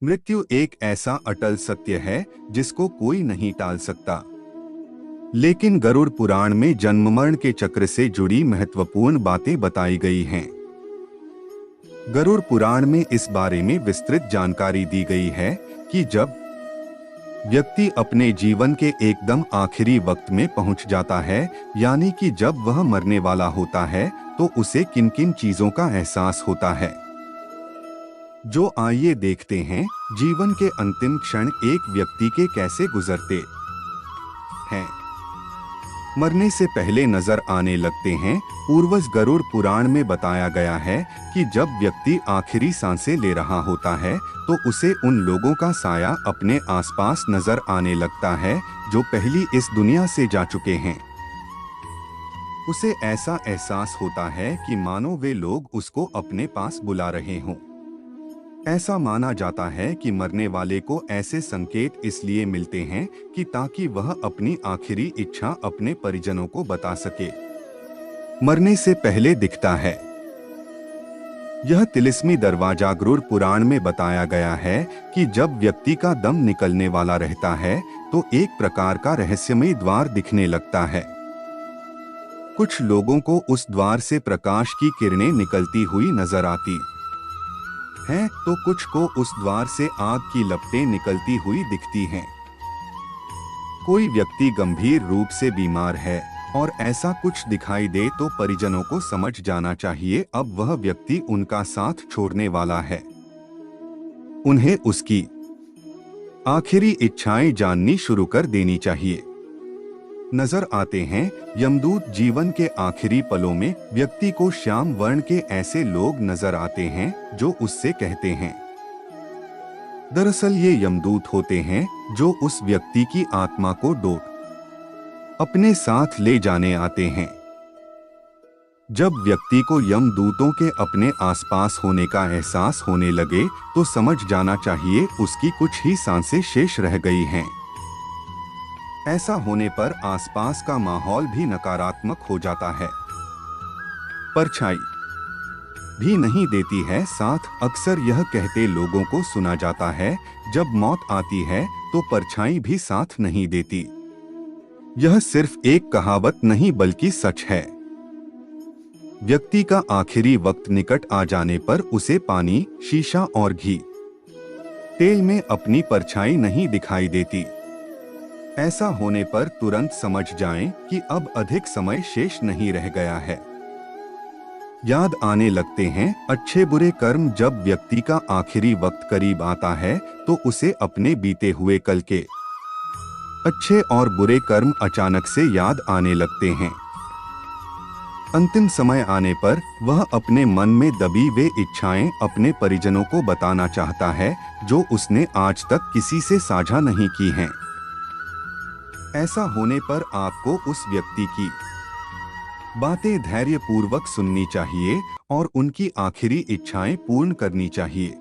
मृत्यु एक ऐसा अटल सत्य है जिसको कोई नहीं टाल सकता। लेकिन गरुड़ पुराण में जन्म मरण के चक्र से जुड़ी महत्वपूर्ण बातें बताई गई हैं। गरुड़ पुराण में इस बारे में विस्तृत जानकारी दी गई है कि जब व्यक्ति अपने जीवन के एकदम आखिरी वक्त में पहुंच जाता है, यानी कि जब वह मरने वाला होता है, तो उसे किन किन चीजों का एहसास होता है। जो आइए देखते हैं, जीवन के अंतिम क्षण एक व्यक्ति के कैसे गुजरते हैं। मरने से पहले नजर आने लगते हैं। पूर्वज गरुड़ पुराण में बताया गया है कि जब व्यक्ति आखिरी सांसें ले रहा होता है, तो उसे उन लोगों का साया अपने आसपास नजर आने लगता है जो पहली इस दुनिया से जा चुके हैं। उसे ऐसा एहसास होता है कि मानो वे लोग उसको अपने पास बुला रहे हों। ऐसा माना जाता है कि मरने वाले को ऐसे संकेत इसलिए मिलते हैं कि ताकि वह अपनी आखिरी इच्छा अपने परिजनों को बता सके। मरने से पहले दिखता है। यह तिलिस्मी दरवाजा गरुड़ पुराण में बताया गया है कि जब व्यक्ति का दम निकलने वाला रहता है, तो एक प्रकार का रहस्यमय द्वार दिखने लगता है। कुछ लोगों को उस द्वार से प्रकाश की किरणें निकलती हुई नजर आती हैं, तो कुछ को उस द्वार से आग की लपटें निकलती हुई दिखती हैं। कोई व्यक्ति गंभीर रूप से बीमार है और ऐसा कुछ दिखाई दे तो परिजनों को समझ जाना चाहिए अब वह व्यक्ति उनका साथ छोड़ने वाला है। उन्हें उसकी आखिरी इच्छाएं जाननी शुरू कर देनी चाहिए। नजर आते हैं यमदूत जीवन के आखिरी पलों में व्यक्ति को श्याम वर्ण के ऐसे लोग नजर आते हैं जो उससे कहते हैं। दरअसल ये यमदूत होते हैं जो उस व्यक्ति की आत्मा को डोट अपने साथ ले जाने आते हैं। जब व्यक्ति को यमदूतों के अपने आसपास होने का एहसास होने लगे, तो समझ जाना चाहिए उसकी कुछ ही सांसें शेष रह गई हैं। ऐसा होने पर आसपास का माहौल भी नकारात्मक हो जाता है। परछाई भी नहीं देती है साथ। अक्सर यह कहते लोगों को सुना जाता है, जब मौत आती है तो परछाई भी साथ नहीं देती। यह सिर्फ एक कहावत नहीं बल्कि सच है। व्यक्ति का आखिरी वक्त निकट आ जाने पर उसे पानी, शीशा और घी तेल में अपनी परछाई नहीं दिखाई देती। ऐसा होने पर तुरंत समझ जाएं कि अब अधिक समय शेष नहीं रह गया है। याद आने लगते हैं अच्छे बुरे कर्म। जब व्यक्ति का आखिरी वक्त करीब आता है, तो उसे अपने बीते हुए कल के अच्छे और बुरे कर्म अचानक से याद आने लगते हैं। अंतिम समय आने पर वह अपने मन में दबी वे इच्छाएं अपने परिजनों को बताना चाहता है, जो उसने आज तक किसी से साझा नहीं की हैं। ऐसा होने पर आपको उस व्यक्ति की बातें धैर्यपूर्वक सुननी चाहिए और उनकी आखिरी इच्छाएं पूर्ण करनी चाहिए।